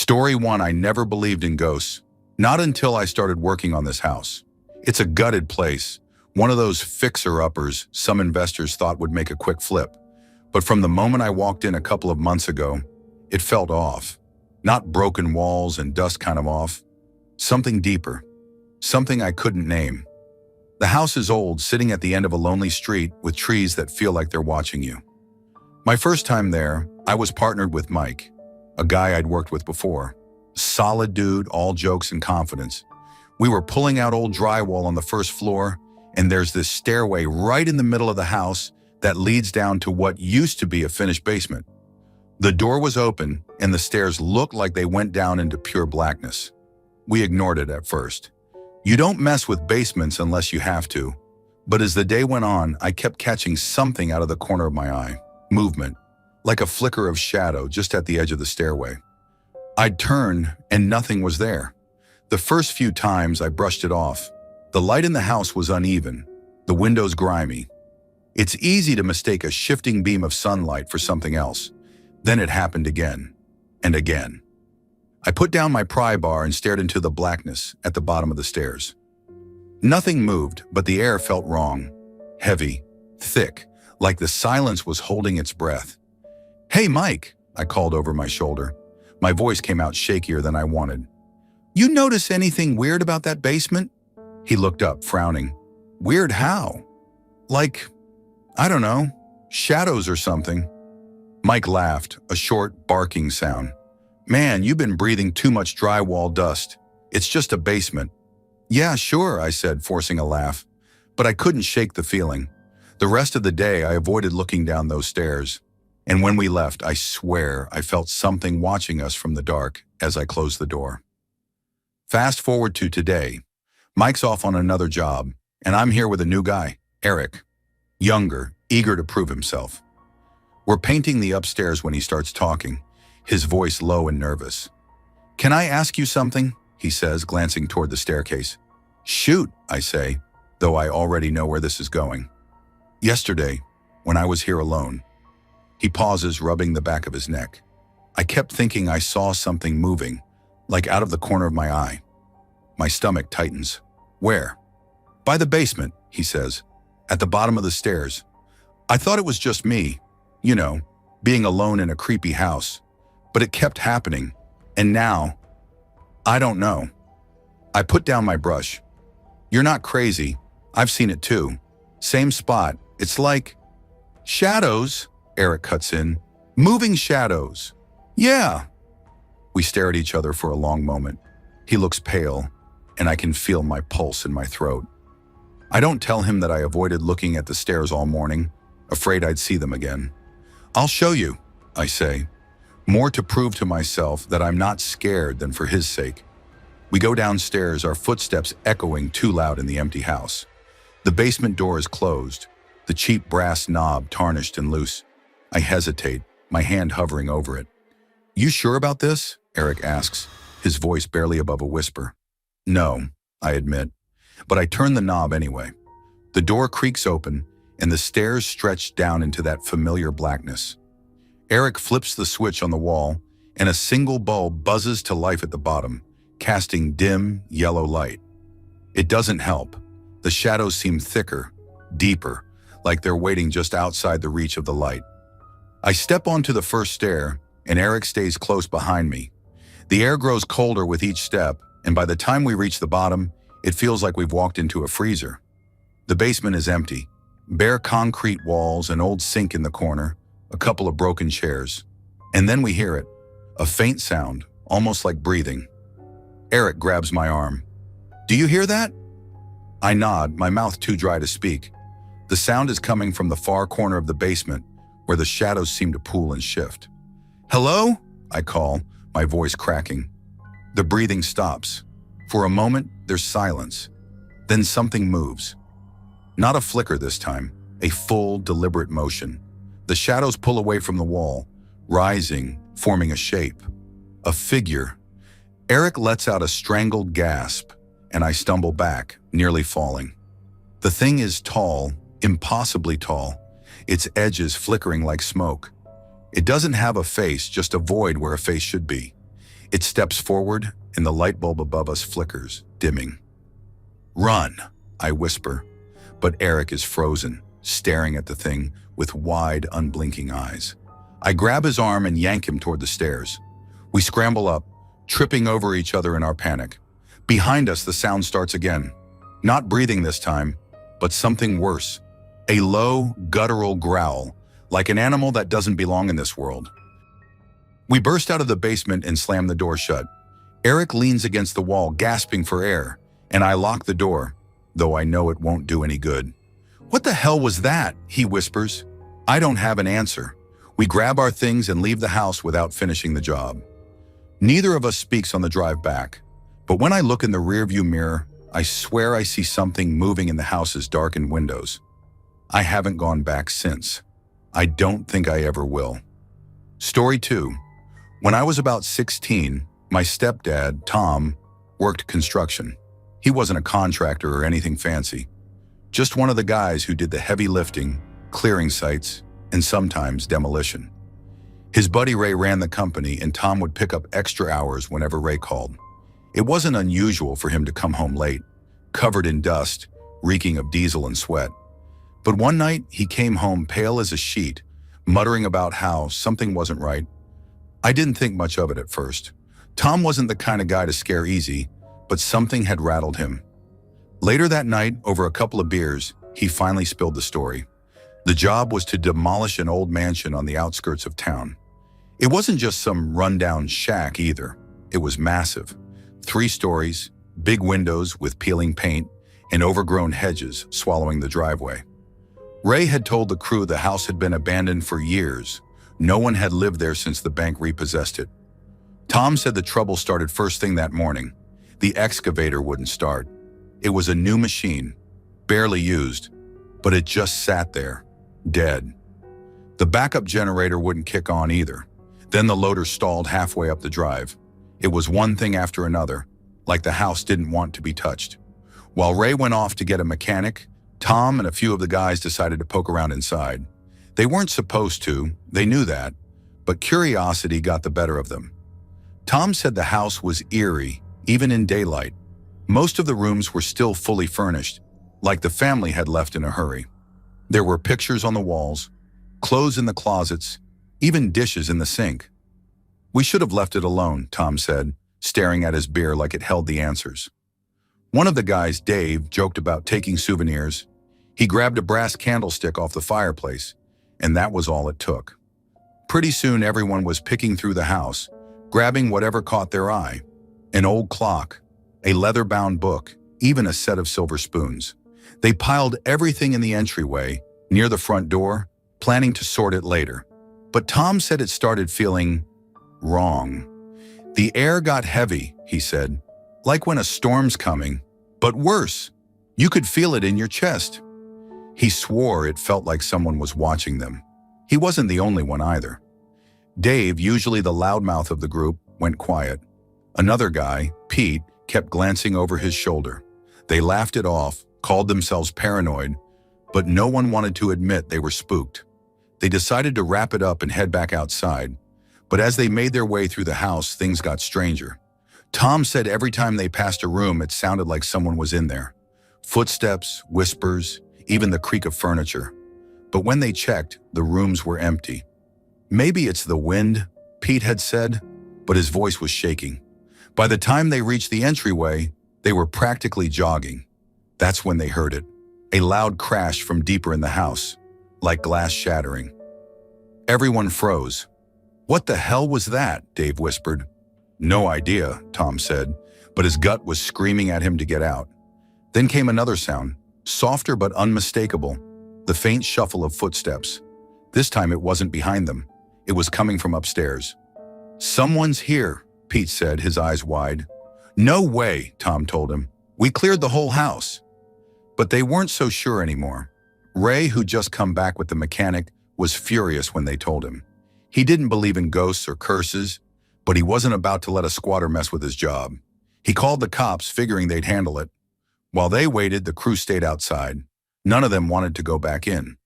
Story 1. I never believed in ghosts. Not until I started working on this house. It's a gutted place, one of those fixer-uppers some investors thought would make a quick flip. But from the moment I walked in a couple of months ago, it felt off. Not broken walls and dust kind of off. Something deeper. Something I couldn't name. The house is old, sitting at the end of a lonely street with trees that feel like they're watching you. My first time there, I was partnered with Mike, a guy I'd worked with before. Solid dude, all jokes and confidence. We were pulling out old drywall on the first floor, and there's this stairway right in the middle of the house that leads down to what used to be a finished basement. The door was open, and the stairs looked like they went down into pure blackness. We ignored it at first. You don't mess with basements unless you have to. But as the day went on, I kept catching something out of the corner of my eye. Movement, like a flicker of shadow just at the edge of the stairway. I'd turn, and nothing was there. The first few times I brushed it off. The light in the house was uneven, the windows grimy. It's easy to mistake a shifting beam of sunlight for something else. Then it happened again, and again. I put down my pry bar and stared into the blackness at the bottom of the stairs. Nothing moved, but the air felt wrong. Heavy, thick, like the silence was holding its breath. "Hey, Mike," I called over my shoulder. My voice came out shakier than I wanted. "You notice anything weird about that basement?" He looked up, frowning. "Weird how?" "Like, I don't know, shadows or something." Mike laughed, a short, barking sound. "Man, you've been breathing too much drywall dust. It's just a basement." "Yeah, sure," I said, forcing a laugh. But I couldn't shake the feeling. The rest of the day, I avoided looking down those stairs. And when we left, I swear I felt something watching us from the dark as I closed the door. Fast forward to today. Mike's off on another job, and I'm here with a new guy, Eric. Younger, eager to prove himself. We're painting the upstairs when he starts talking, his voice low and nervous. "Can I ask you something?" he says, glancing toward the staircase. "Shoot," I say, though I already know where this is going. "Yesterday, when I was here alone." He pauses, rubbing the back of his neck. "I kept thinking I saw something moving, like out of the corner of my eye." My stomach tightens. "Where?" "By the basement," he says, "at the bottom of the stairs. I thought it was just me, you know, being alone in a creepy house. But it kept happening, and now, I don't know." I put down my brush. "You're not crazy. I've seen it too. Same spot. It's like..." "Shadows," Eric cuts in. "Moving shadows." "Yeah." We stare at each other for a long moment. He looks pale, and I can feel my pulse in my throat. I don't tell him that I avoided looking at the stairs all morning, afraid I'd see them again. "I'll show you," I say, more to prove to myself that I'm not scared than for his sake. We go downstairs, our footsteps echoing too loud in the empty house. The basement door is closed, the cheap brass knob tarnished and loose. I hesitate, my hand hovering over it. "You sure about this?" Eric asks, his voice barely above a whisper. "No," I admit, but I turn the knob anyway. The door creaks open, and the stairs stretch down into that familiar blackness. Eric flips the switch on the wall, and a single bulb buzzes to life at the bottom, casting dim, yellow light. It doesn't help. The shadows seem thicker, deeper, like they're waiting just outside the reach of the light. I step onto the first stair, and Eric stays close behind me. The air grows colder with each step, and by the time we reach the bottom, it feels like we've walked into a freezer. The basement is empty. Bare concrete walls, an old sink in the corner, a couple of broken chairs. And then we hear it, a faint sound, almost like breathing. Eric grabs my arm. "Do you hear that?" I nod, my mouth too dry to speak. The sound is coming from the far corner of the basement, where the shadows seem to pool and shift. "Hello?" I call, my voice cracking. The breathing stops. For a moment, there's silence. Then something moves. Not a flicker this time, a full, deliberate motion. The shadows pull away from the wall, rising, forming a shape. A figure. Eric lets out a strangled gasp, and I stumble back, nearly falling. The thing is tall, impossibly tall, its edges flickering like smoke. It doesn't have a face, just a void where a face should be. It steps forward, and the light bulb above us flickers, dimming. "Run," I whisper, but Eric is frozen, staring at the thing with wide, unblinking eyes. I grab his arm and yank him toward the stairs. We scramble up, tripping over each other in our panic. Behind us, the sound starts again. Not breathing this time, but something worse. A low, guttural growl, like an animal that doesn't belong in this world. We burst out of the basement and slam the door shut. Eric leans against the wall, gasping for air, and I lock the door, though I know it won't do any good. "What the hell was that?" he whispers. I don't have an answer. We grab our things and leave the house without finishing the job. Neither of us speaks on the drive back, but when I look in the rearview mirror, I swear I see something moving in the house's darkened windows. I haven't gone back since. I don't think I ever will. Story 2. When I was about 16, my stepdad, Tom, worked construction. He wasn't a contractor or anything fancy. Just one of the guys who did the heavy lifting, clearing sites, and sometimes demolition. His buddy Ray ran the company, and Tom would pick up extra hours whenever Ray called. It wasn't unusual for him to come home late, covered in dust, reeking of diesel and sweat. But one night, he came home pale as a sheet, muttering about how something wasn't right. I didn't think much of it at first. Tom wasn't the kind of guy to scare easy, but something had rattled him. Later that night, over a couple of beers, he finally spilled the story. The job was to demolish an old mansion on the outskirts of town. It wasn't just some rundown shack either. It was massive. 3 stories, big windows with peeling paint, and overgrown hedges swallowing the driveway. Ray had told the crew the house had been abandoned for years. No one had lived there since the bank repossessed it. Tom said the trouble started first thing that morning. The excavator wouldn't start. It was a new machine, barely used, but it just sat there, dead. The backup generator wouldn't kick on either. Then the loader stalled halfway up the drive. It was one thing after another, like the house didn't want to be touched. While Ray went off to get a mechanic, Tom and a few of the guys decided to poke around inside. They weren't supposed to, they knew that, but curiosity got the better of them. Tom said the house was eerie, even in daylight. Most of the rooms were still fully furnished, like the family had left in a hurry. There were pictures on the walls, clothes in the closets, even dishes in the sink. "We should have left it alone," Tom said, staring at his beer like it held the answers. One of the guys, Dave, joked about taking souvenirs. He grabbed a brass candlestick off the fireplace, and that was all it took. Pretty soon everyone was picking through the house, grabbing whatever caught their eye. An old clock, a leather-bound book, even a set of silver spoons. They piled everything in the entryway, near the front door, planning to sort it later. But Tom said it started feeling wrong. The air got heavy, he said, like when a storm's coming, but worse. You could feel it in your chest. He swore it felt like someone was watching them. He wasn't the only one either. Dave, usually the loudmouth of the group, went quiet. Another guy, Pete, kept glancing over his shoulder. They laughed it off, called themselves paranoid, but no one wanted to admit they were spooked. They decided to wrap it up and head back outside, but as they made their way through the house, things got stranger. Tom said every time they passed a room, it sounded like someone was in there. Footsteps, whispers, even the creak of furniture. But when they checked, the rooms were empty. "Maybe it's the wind," Pete had said, but his voice was shaking. By the time they reached the entryway, they were practically jogging. That's when they heard it, a loud crash from deeper in the house, like glass shattering. Everyone froze. "What the hell was that?" Dave whispered. "No idea," Tom said, but his gut was screaming at him to get out. Then came another sound, softer but unmistakable, the faint shuffle of footsteps. This time it wasn't behind them. It was coming from upstairs. "Someone's here," Pete said, his eyes wide. "No way," Tom told him. "We cleared the whole house." But they weren't so sure anymore. Ray, who'd just come back with the mechanic, was furious when they told him. He didn't believe in ghosts or curses, but he wasn't about to let a squatter mess with his job. He called the cops, figuring they'd handle it. While they waited, the crew stayed outside. None of them wanted to go back in.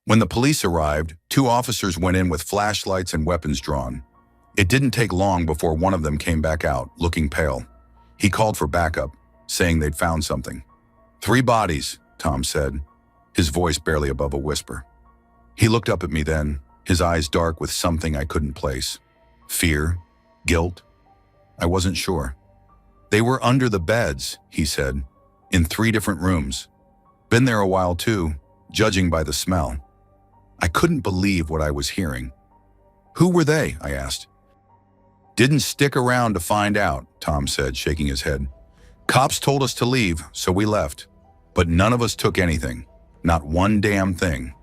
When the police arrived, 2 officers went in with flashlights and weapons drawn. It didn't take long before one of them came back out, looking pale. He called for backup, saying they'd found something. 3 bodies, Tom said, his voice barely above a whisper. He looked up at me then, his eyes dark with something I couldn't place. Fear? Guilt? I wasn't sure. They were under the beds, he said, in 3 different rooms. Been there a while too, judging by the smell. I couldn't believe what I was hearing. Who were they? I asked. Didn't stick around to find out, Tom said, shaking his head. Cops told us to leave, so we left. But none of us took anything. Not one damn thing.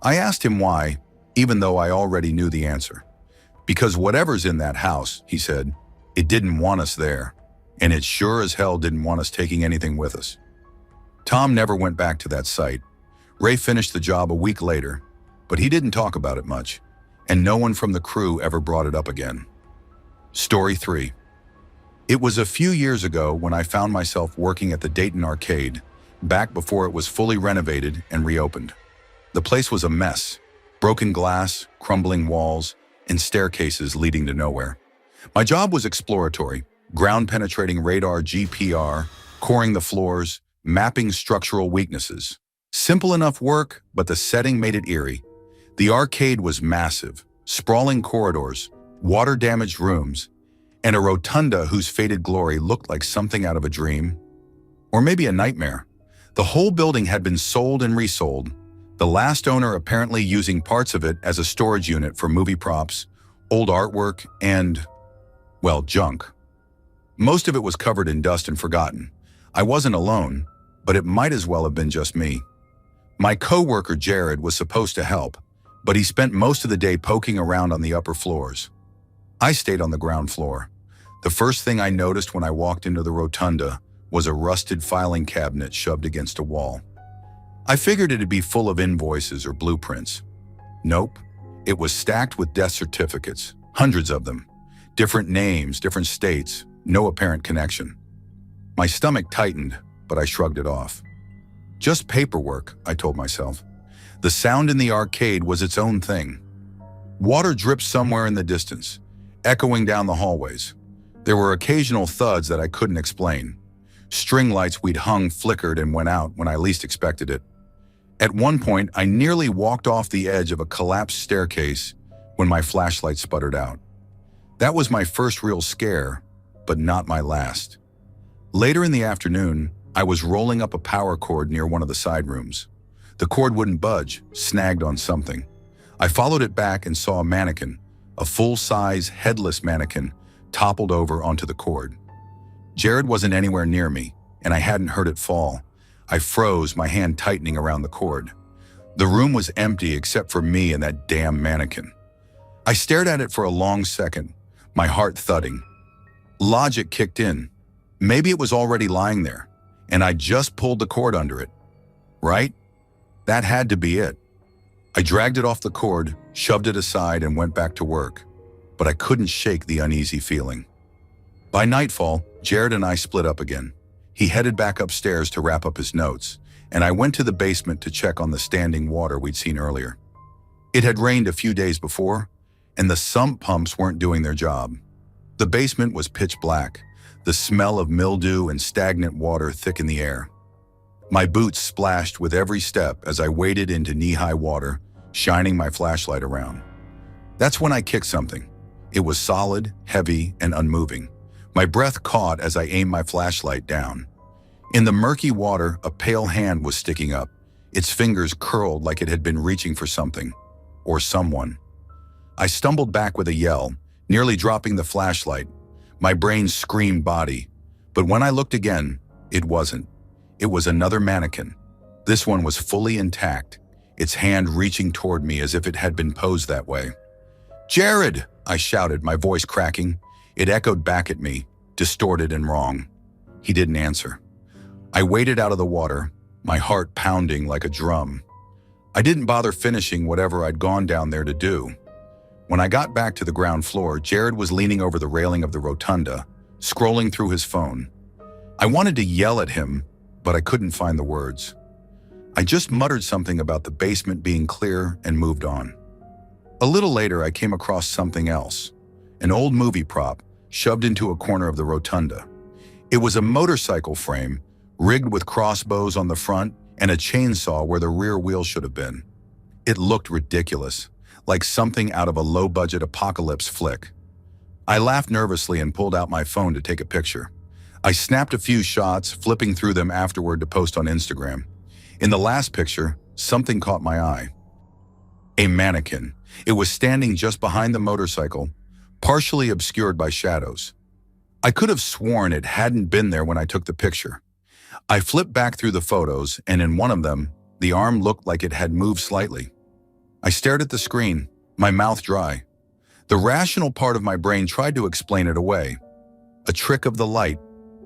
I asked him why, even though I already knew the answer. Because whatever's in that house, he said, it didn't want us there. And it sure as hell didn't want us taking anything with us. Tom never went back to that site. Ray finished the job a week later, but he didn't talk about it much, and no one from the crew ever brought it up again. Story 3. It was a few years ago when I found myself working at the Dayton Arcade, back before it was fully renovated and reopened. The place was a mess. Broken glass, crumbling walls, and staircases leading to nowhere. My job was exploratory, ground-penetrating radar GPR, coring the floors, mapping structural weaknesses. Simple enough work, but the setting made it eerie. The arcade was massive, sprawling corridors, water-damaged rooms, and a rotunda whose faded glory looked like something out of a dream. Or maybe a nightmare. The whole building had been sold and resold, the last owner apparently using parts of it as a storage unit for movie props, old artwork, and, well, junk. Most of it was covered in dust and forgotten. I wasn't alone, but it might as well have been just me. My co-worker Jared was supposed to help, but he spent most of the day poking around on the upper floors. I stayed on the ground floor. The first thing I noticed when I walked into the rotunda was a rusted filing cabinet shoved against a wall. I figured it'd be full of invoices or blueprints. Nope. It was stacked with death certificates, hundreds of them. Different names, different states, no apparent connection. My stomach tightened, but I shrugged it off. Just paperwork, I told myself. The sound in the arcade was its own thing. Water dripped somewhere in the distance, echoing down the hallways. There were occasional thuds that I couldn't explain. String lights we'd hung flickered and went out when I least expected it. At one point, I nearly walked off the edge of a collapsed staircase when my flashlight sputtered out. That was my first real scare, but not my last. Later in the afternoon, I was rolling up a power cord near one of the side rooms. The cord wouldn't budge, snagged on something. I followed it back and saw a mannequin, a full-size, headless mannequin, toppled over onto the cord. Jared wasn't anywhere near me, and I hadn't heard it fall. I froze, my hand tightening around the cord. The room was empty except for me and that damn mannequin. I stared at it for a long second, my heart thudding. Logic kicked in. Maybe it was already lying there, and I just pulled the cord under it. Right? That had to be it. I dragged it off the cord, shoved it aside, and went back to work, but I couldn't shake the uneasy feeling. By nightfall, Jared and I split up again. He headed back upstairs to wrap up his notes, and I went to the basement to check on the standing water we'd seen earlier. It had rained a few days before, and the sump pumps weren't doing their job. The basement was pitch black, the smell of mildew and stagnant water thick in the air. My boots splashed with every step as I waded into knee-high water, shining my flashlight around. That's when I kicked something. It was solid, heavy, and unmoving. My breath caught as I aimed my flashlight down. In the murky water, a pale hand was sticking up, its fingers curled like it had been reaching for something, or someone. I stumbled back with a yell, nearly dropping the flashlight. My brain screamed body, but when I looked again, it wasn't. It was another mannequin. This one was fully intact, its hand reaching toward me as if it had been posed that way. "Jared!" I shouted, my voice cracking. It echoed back at me, distorted and wrong. He didn't answer. I waded out of the water, my heart pounding like a drum. I didn't bother finishing whatever I'd gone down there to do. When I got back to the ground floor, Jared was leaning over the railing of the rotunda, scrolling through his phone. I wanted to yell at him, but I couldn't find the words. I just muttered something about the basement being clear and moved on. A little later, I came across something else. an old movie prop shoved into a corner of the rotunda. It was a motorcycle frame, rigged with crossbows on the front and a chainsaw where the rear wheel should have been. It looked ridiculous, like something out of a low-budget apocalypse flick. I laughed nervously and pulled out my phone to take a picture. I snapped a few shots, flipping through them afterward to post on Instagram. In the last picture, something caught my eye. A mannequin. It was standing just behind the motorcycle, partially obscured by shadows. I could have sworn it hadn't been there when I took the picture. I flipped back through the photos, and in one of them, the arm looked like it had moved slightly. I stared at the screen, my mouth dry. The rational part of my brain tried to explain it away. A trick of the light,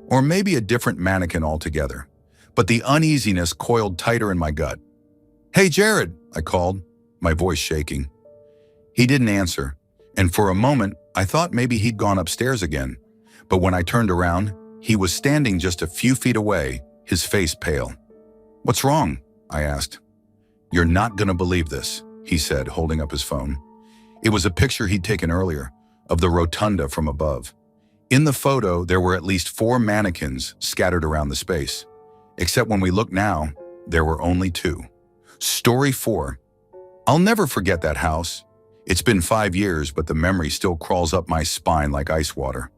or maybe a different mannequin altogether. But the uneasiness coiled tighter in my gut. "Hey, Jared," I called, my voice shaking. He didn't answer, and for a moment, I thought maybe he'd gone upstairs again. But when I turned around, he was standing just a few feet away, his face pale. "What's wrong?" I asked. "You're not gonna believe this," he said, holding up his phone. It was a picture he'd taken earlier, of the rotunda from above. In the photo, there were at least 4 mannequins scattered around the space. Except when we look now, there were only 2. Story 4. I'll never forget that house. It's been 5 years, but the memory still crawls up my spine like ice water.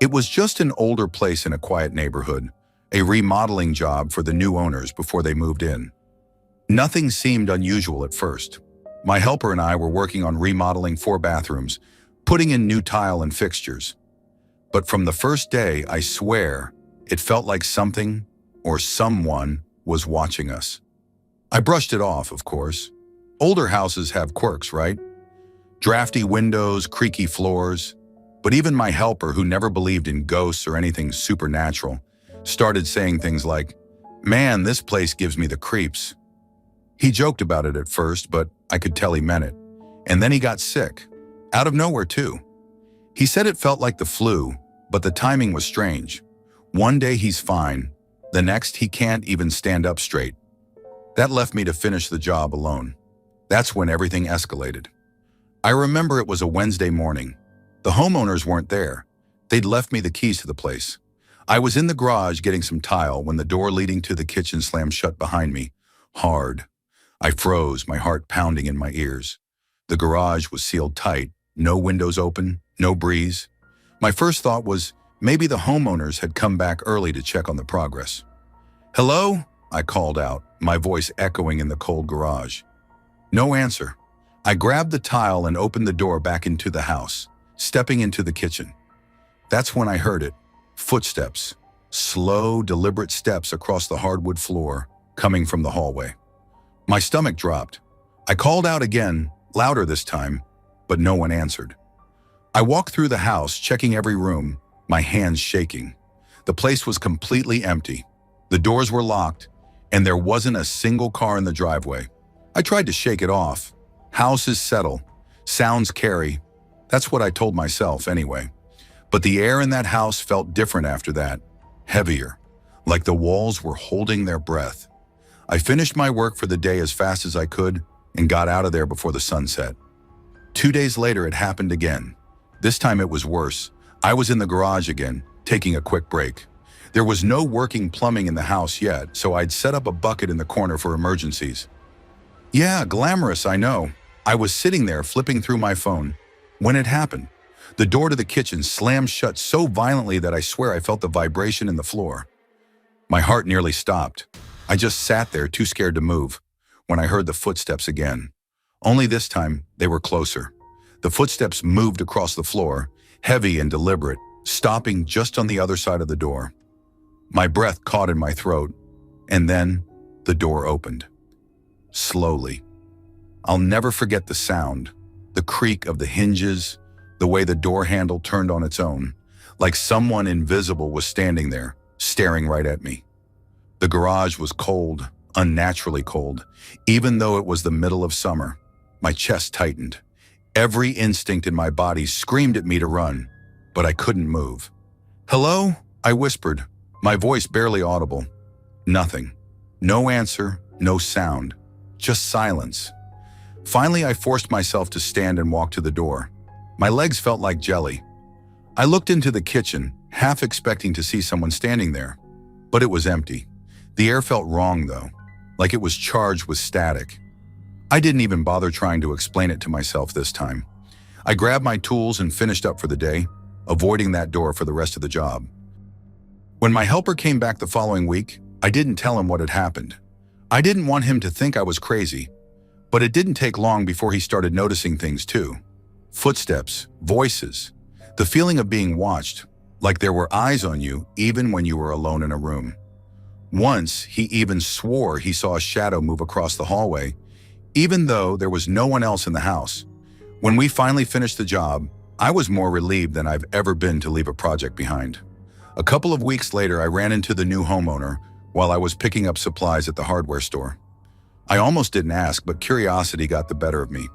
It was just an older place in a quiet neighborhood, a remodeling job for the new owners before they moved in. Nothing seemed unusual at first. My helper and I were working on remodeling 4 bathrooms, putting in new tile and fixtures. But from the first day, I swear, it felt like something or someone was watching us. I brushed it off, of course. Older houses have quirks, right? Drafty windows, creaky floors. But even my helper, who never believed in ghosts or anything supernatural, started saying things like, "Man, this place gives me the creeps." He joked about it at first, but I could tell he meant it. And then he got sick. Out of nowhere, too. He said it felt like the flu, but the timing was strange. One day he's fine. The next, he can't even stand up straight. That left me to finish the job alone. That's when everything escalated. I remember it was a Wednesday morning. The homeowners weren't there. They'd left me the keys to the place. I was in the garage getting some tile when the door leading to the kitchen slammed shut behind me, hard. I froze, my heart pounding in my ears. The garage was sealed tight, no windows open, no breeze. My first thought was maybe the homeowners had come back early to check on the progress. "Hello?" I called out, my voice echoing in the cold garage. No answer. I grabbed the tile and opened the door back into the house, stepping into the kitchen. That's when I heard it. Footsteps. Slow, deliberate steps across the hardwood floor, coming from the hallway. My stomach dropped. I called out again, louder this time, but no one answered. I walked through the house, checking every room, my hands shaking. The place was completely empty. The doors were locked, and there wasn't a single car in the driveway. I tried to shake it off. Houses settle. Sounds carry. That's what I told myself anyway. But the air in that house felt different after that. Heavier. Like the walls were holding their breath. I finished my work for the day as fast as I could and got out of there before the sun set. 2 days later, it happened again. This time it was worse. I was in the garage again, taking a quick break. There was no working plumbing in the house yet, so I'd set up a bucket in the corner for emergencies. Yeah, glamorous, I know. I was sitting there flipping through my phone when it happened. The door to the kitchen slammed shut so violently that I swear I felt the vibration in the floor. My heart nearly stopped. I just sat there, too scared to move, when I heard the footsteps again. Only this time, they were closer. The footsteps moved across the floor, heavy and deliberate, stopping just on the other side of the door. My breath caught in my throat, and then the door opened. Slowly. I'll never forget the sound, the creak of the hinges, the way the door handle turned on its own, like someone invisible was standing there, staring right at me. The garage was cold, unnaturally cold, even though it was the middle of summer. My chest tightened. Every instinct in my body screamed at me to run, but I couldn't move. "Hello?" I whispered, my voice barely audible. Nothing. No answer, no sound, just silence. Finally, I forced myself to stand and walk to the door. My legs felt like jelly. I looked into the kitchen, half expecting to see someone standing there, but it was empty. The air felt wrong though, like it was charged with static. I didn't even bother trying to explain it to myself this time. I grabbed my tools and finished up for the day, avoiding that door for the rest of the job. When my helper came back the following week, I didn't tell him what had happened. I didn't want him to think I was crazy, but it didn't take long before he started noticing things too. Footsteps, voices, the feeling of being watched, like there were eyes on you even when you were alone in a room. Once, he even swore he saw a shadow move across the hallway, even though there was no one else in the house. When we finally finished the job, I was more relieved than I've ever been to leave a project behind. A couple of weeks later, I ran into the new homeowner while I was picking up supplies at the hardware store. I almost didn't ask, but curiosity got the better of me.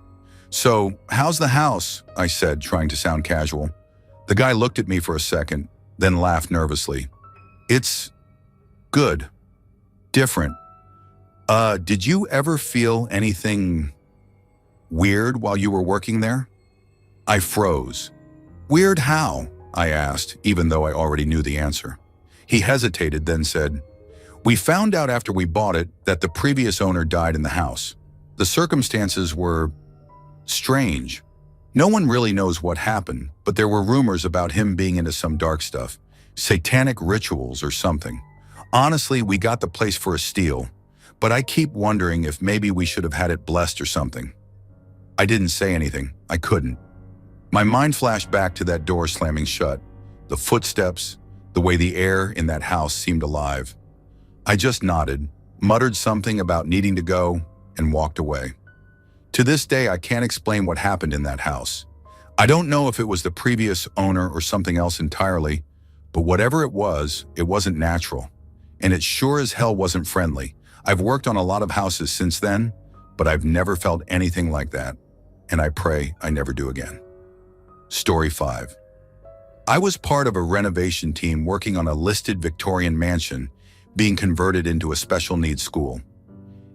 "So, how's the house?" I said, trying to sound casual. The guy looked at me for a second, then laughed nervously. "It's good. Different. Did you ever feel anything weird while you were working there?" I froze. "Weird how?" I asked, even though I already knew the answer. He hesitated, then said, "We found out after we bought it that the previous owner died in the house. The circumstances were strange. No one really knows what happened, but there were rumors about him being into some dark stuff, satanic rituals or something. Honestly, we got the place for a steal, but I keep wondering if maybe we should have had it blessed or something." I didn't say anything. I couldn't. My mind flashed back to that door slamming shut, the footsteps, the way the air in that house seemed alive. I just nodded, muttered something about needing to go, and walked away. To this day, I can't explain what happened in that house. I don't know if it was the previous owner or something else entirely, but whatever it wasn't natural. And it sure as hell wasn't friendly. I've worked on a lot of houses since then, but I've never felt anything like that, and I pray I never do again. Story 5. I was part of a renovation team working on a listed Victorian mansion being converted into a special needs school.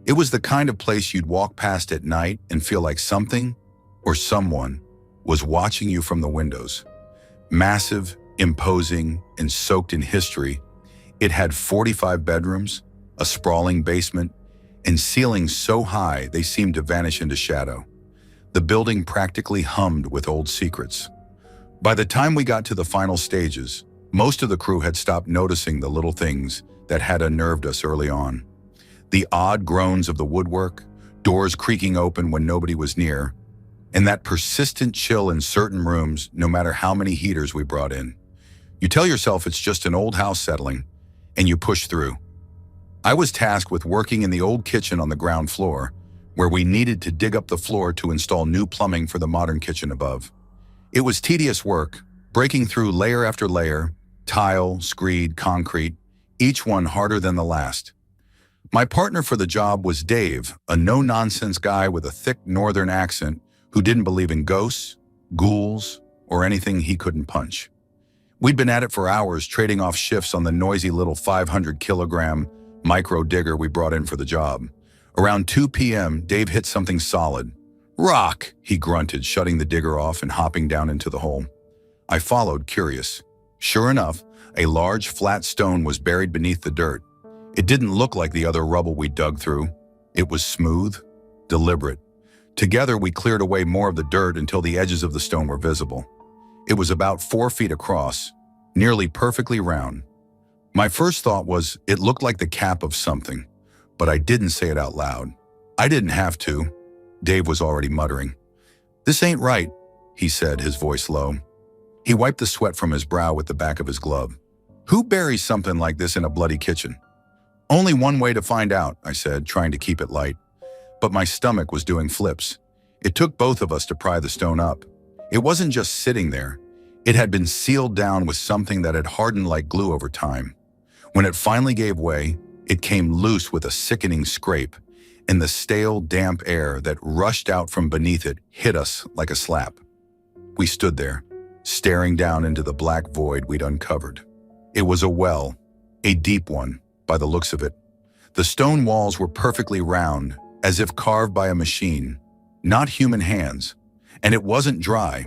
It was the kind of place you'd walk past at night and feel like something or someone was watching you from the windows. Massive, imposing, and soaked in history, it had 45 bedrooms, a sprawling basement, and ceilings so high they seemed to vanish into shadow. The building practically hummed with old secrets. By the time we got to the final stages, most of the crew had stopped noticing the little things that had unnerved us early on. The odd groans of the woodwork, doors creaking open when nobody was near, and that persistent chill in certain rooms no matter how many heaters we brought in. You tell yourself it's just an old house settling, and you push through. I was tasked with working in the old kitchen on the ground floor, where we needed to dig up the floor to install new plumbing for the modern kitchen above. It was tedious work, breaking through layer after layer, tile, screed, concrete, each one harder than the last. My partner for the job was Dave, a no-nonsense guy with a thick northern accent who didn't believe in ghosts, ghouls, or anything he couldn't punch. We'd been at it for hours, trading off shifts on the noisy little 500-kilogram micro digger we brought in for the job. Around 2 p.m., Dave hit something solid. "Rock," he grunted, shutting the digger off and hopping down into the hole. I followed, curious. Sure enough, a large, flat stone was buried beneath the dirt. It didn't look like the other rubble we dug through. It was smooth, deliberate. Together, we cleared away more of the dirt until the edges of the stone were visible. It was about 4 feet across, nearly perfectly round. My first thought was it looked like the cap of something, but I didn't say it out loud. I didn't have to. Dave was already muttering. "This ain't right," he said, his voice low. He wiped the sweat from his brow with the back of his glove. "Who buries something like this in a bloody kitchen?" "Only one way to find out," I said, trying to keep it light. But my stomach was doing flips. It took both of us to pry the stone up. It wasn't just sitting there. It had been sealed down with something that had hardened like glue over time. When it finally gave way, it came loose with a sickening scrape, and the stale, damp air that rushed out from beneath it hit us like a slap. We stood there, staring down into the black void we'd uncovered. It was a well, a deep one, by the looks of it. The stone walls were perfectly round, as if carved by a machine, not human hands, and it wasn't dry.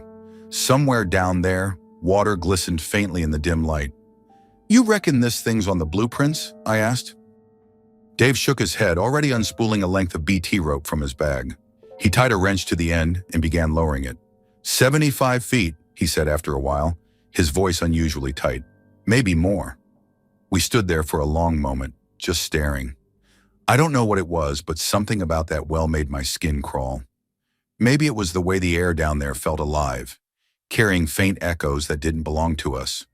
Somewhere down there, water glistened faintly in the dim light. "You reckon this thing's on the blueprints?" I asked. Dave shook his head, already unspooling a length of BT rope from his bag. He tied a wrench to the end and began lowering it. 75 feet, he said after a while, his voice unusually tight. Maybe more. We stood there for a long moment, just staring. I don't know what it was, but something about that well made my skin crawl. Maybe it was the way the air down there felt alive, carrying faint echoes that didn't belong to us.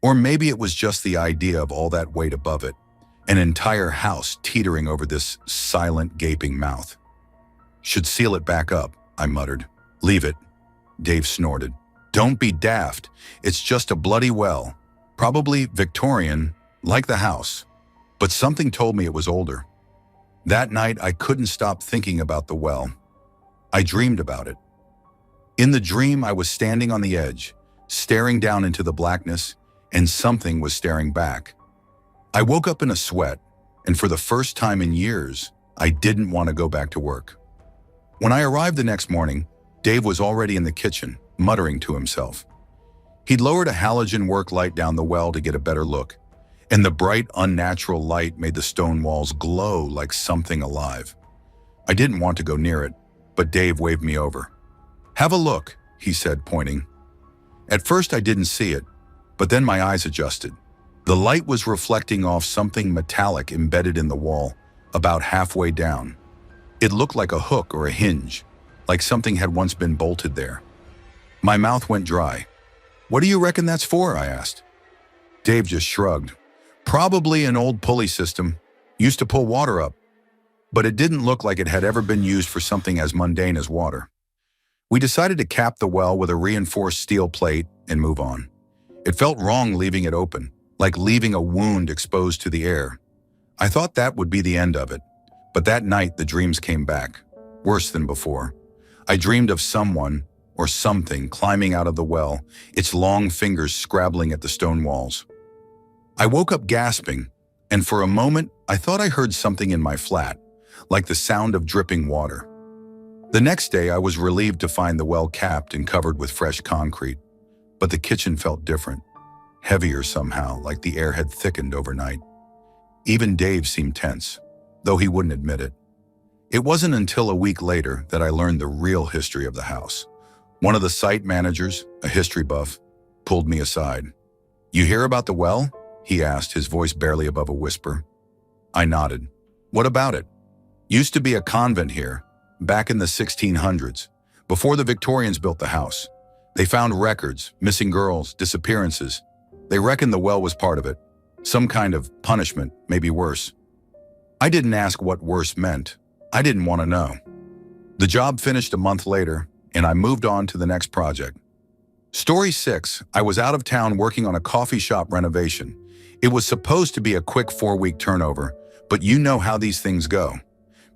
Or maybe it was just the idea of all that weight above it, an entire house teetering over this silent, gaping mouth. "Should seal it back up," I muttered. "Leave it," Dave snorted. "Don't be daft. It's just a bloody well. Probably Victorian, like the house. But something told me it was older." That night, I couldn't stop thinking about the well. I dreamed about it. In the dream, I was standing on the edge, staring down into the blackness, and something was staring back. I woke up in a sweat, and for the first time in years, I didn't want to go back to work. When I arrived the next morning, Dave was already in the kitchen, muttering to himself. He'd lowered a halogen work light down the well to get a better look, and the bright, unnatural light made the stone walls glow like something alive. I didn't want to go near it, but Dave waved me over. "Have a look," he said, pointing. At first I didn't see it, but then my eyes adjusted. The light was reflecting off something metallic embedded in the wall, about halfway down. It looked like a hook or a hinge, like something had once been bolted there. My mouth went dry. "What do you reckon that's for?" I asked. Dave just shrugged. "Probably an old pulley system, used to pull water up." But it didn't look like it had ever been used for something as mundane as water. We decided to cap the well with a reinforced steel plate and move on. It felt wrong leaving it open, like leaving a wound exposed to the air. I thought that would be the end of it, but that night the dreams came back, worse than before. I dreamed of someone or something climbing out of the well, its long fingers scrabbling at the stone walls. I woke up gasping, and for a moment I thought I heard something in my flat, like the sound of dripping water. The next day I was relieved to find the well capped and covered with fresh concrete, but the kitchen felt different, heavier somehow, like the air had thickened overnight. Even Dave seemed tense, though he wouldn't admit it. It wasn't until a week later that I learned the real history of the house. One of the site managers, a history buff, pulled me aside. "You hear about the well?" he asked, his voice barely above a whisper. I nodded. "What about it?" "Used to be a convent here, back in the 1600s, before the Victorians built the house. They found records, missing girls, disappearances. They reckon the well was part of it. Some kind of punishment, maybe worse." I didn't ask what worse meant. I didn't want to know. The job finished a month later, and I moved on to the next project. Story 6, I was out of town working on a coffee shop renovation. It was supposed to be a quick 4-week turnover, but you know how these things go.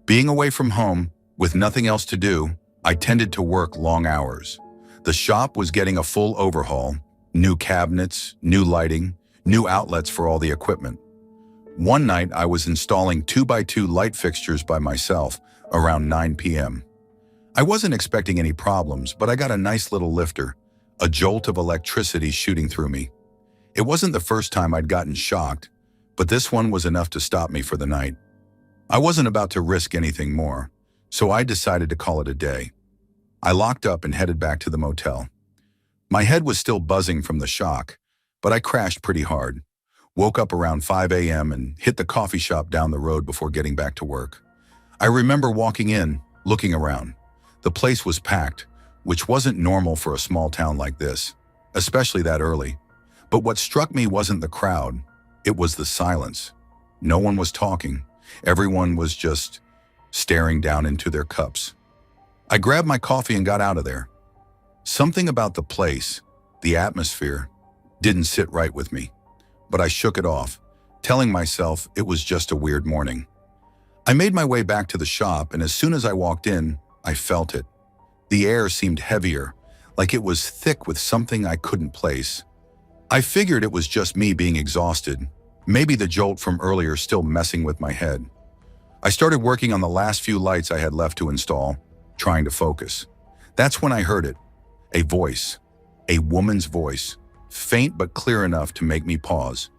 Being away from home, with nothing else to do, I tended to work long hours. The shop was getting a full overhaul, new cabinets, new lighting, new outlets for all the equipment. One night I was installing 2x2 light fixtures by myself around 9 p.m. I wasn't expecting any problems, but I got a nice little lifter, a jolt of electricity shooting through me. It wasn't the first time I'd gotten shocked, but this one was enough to stop me for the night. I wasn't about to risk anything more, so I decided to call it a day. I locked up and headed back to the motel. My head was still buzzing from the shock, but I crashed pretty hard. Woke up around 5 a.m. and hit the coffee shop down the road before getting back to work. I remember walking in, looking around. The place was packed, which wasn't normal for a small town like this, especially that early. But what struck me wasn't the crowd, it was the silence. No one was talking. Everyone was just staring down into their cups. I grabbed my coffee and got out of there. Something about the place, the atmosphere, didn't sit right with me. But I shook it off, telling myself it was just a weird morning. I made my way back to the shop, and as soon as I walked in, I felt it. The air seemed heavier, like it was thick with something I couldn't place. I figured it was just me being exhausted, maybe the jolt from earlier still messing with my head. I started working on the last few lights I had left to install, trying to focus. That's when I heard it, a voice, A woman's voice, faint but clear enough to make me pause.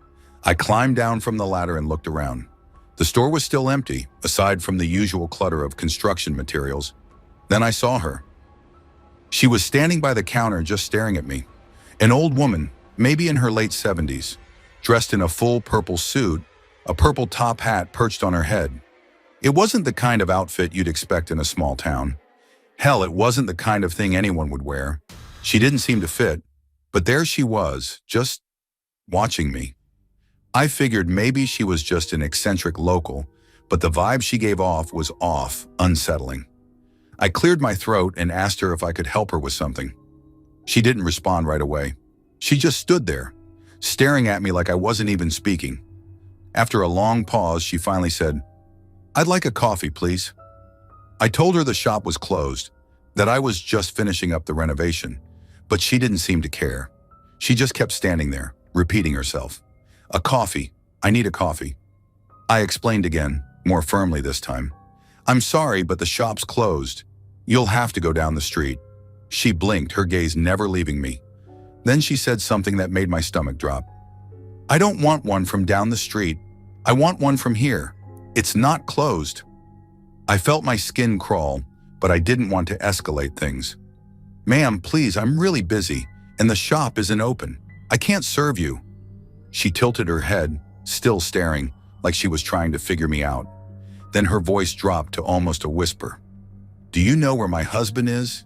I climbed down from the ladder and looked around. The store was still empty, aside from the usual clutter of construction materials. Then I saw her. She was standing by the counter just staring at me. An old woman, maybe in her late 70s, dressed in a full purple suit, a purple top hat perched on her head. It wasn't the kind of outfit you'd expect in a small town. Hell, it wasn't the kind of thing anyone would wear. She didn't seem to fit, but there she was, just watching me. I figured maybe she was just an eccentric local, but the vibe she gave off was off, unsettling. I cleared my throat and asked her if I could help her with something. She didn't respond right away. She just stood there, staring at me like I wasn't even speaking. After a long pause, she finally said, "I'd like a coffee, please." I told her the shop was closed, that I was just finishing up the renovation, but she didn't seem to care. She just kept standing there, repeating herself. "A coffee. I need a coffee." I explained again, more firmly this time. "I'm sorry, but the shop's closed. You'll have to go down the street." She blinked, her gaze never leaving me. Then she said something that made my stomach drop. "I don't want one from down the street. I want one from here. It's not closed." I felt my skin crawl, but I didn't want to escalate things. "Ma'am, please, I'm really busy, and the shop isn't open. I can't serve you." She tilted her head, still staring, like she was trying to figure me out. Then her voice dropped to almost a whisper. "Do you know where my husband is?"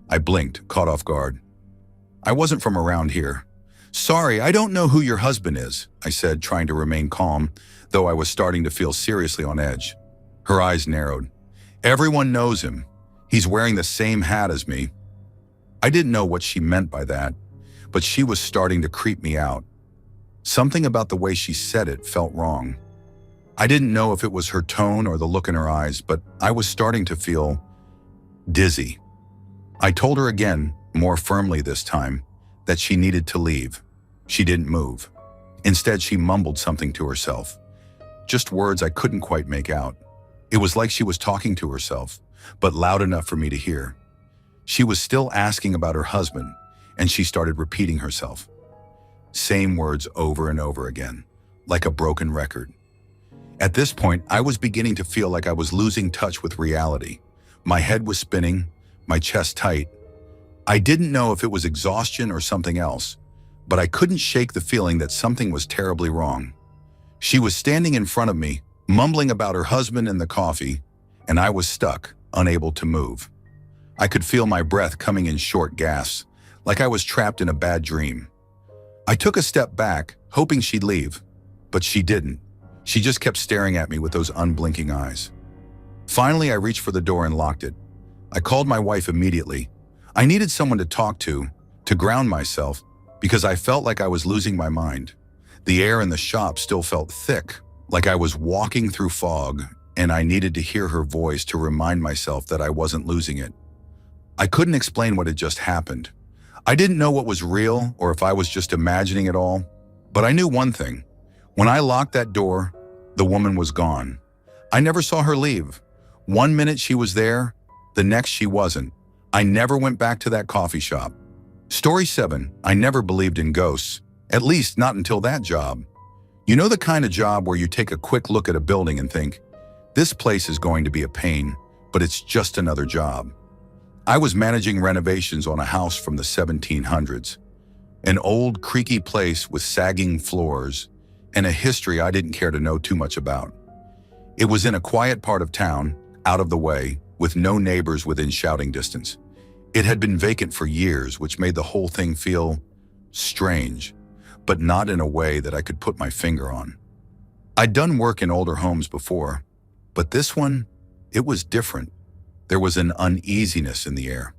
I blinked, caught off guard. "I wasn't from around here." "Sorry, I don't know who your husband is," I said, trying to remain calm, though I was starting to feel seriously on edge. Her eyes narrowed. "Everyone knows him. He's wearing the same hat as me." I didn't know what she meant by that, but she was starting to creep me out. Something about the way she said it felt wrong. I didn't know if it was her tone or the look in her eyes, but I was starting to feel dizzy. I told her again, more firmly this time, that she needed to leave. She didn't move. Instead, she mumbled something to herself. Just words I couldn't quite make out. It was like she was talking to herself, but loud enough for me to hear. She was still asking about her husband, and she started repeating herself. Same words over and over again, like a broken record. At this point, I was beginning to feel like I was losing touch with reality. My head was spinning, my chest tight. I didn't know if it was exhaustion or something else, but I couldn't shake the feeling that something was terribly wrong. She was standing in front of me, mumbling about her husband and the coffee, and I was stuck, unable to move. I could feel my breath coming in short gasps, like I was trapped in a bad dream. I took a step back, hoping she'd leave, but she didn't. She just kept staring at me with those unblinking eyes. Finally, I reached for the door and locked it. I called my wife immediately. I needed someone to talk to ground myself, because I felt like I was losing my mind. The air in the shop still felt thick, like I was walking through fog, and I needed to hear her voice to remind myself that I wasn't losing it. I couldn't explain what had just happened. I didn't know what was real or if I was just imagining it all, but I knew one thing. When I locked that door, the woman was gone. I never saw her leave. One minute she was there, the next she wasn't. I never went back to that coffee shop. Story 7, I never believed in ghosts, at least not until that job. You know the kind of job where you take a quick look at a building and think, this place is going to be a pain, but it's just another job. I was managing renovations on a house from the 1700s, an old creaky place with sagging floors and a history I didn't care to know too much about. It was in a quiet part of town, out of the way, with no neighbors within shouting distance. It had been vacant for years, which made the whole thing feel strange, but not in a way that I could put my finger on. I'd done work in older homes before, but this one, it was different. There was an uneasiness in the air.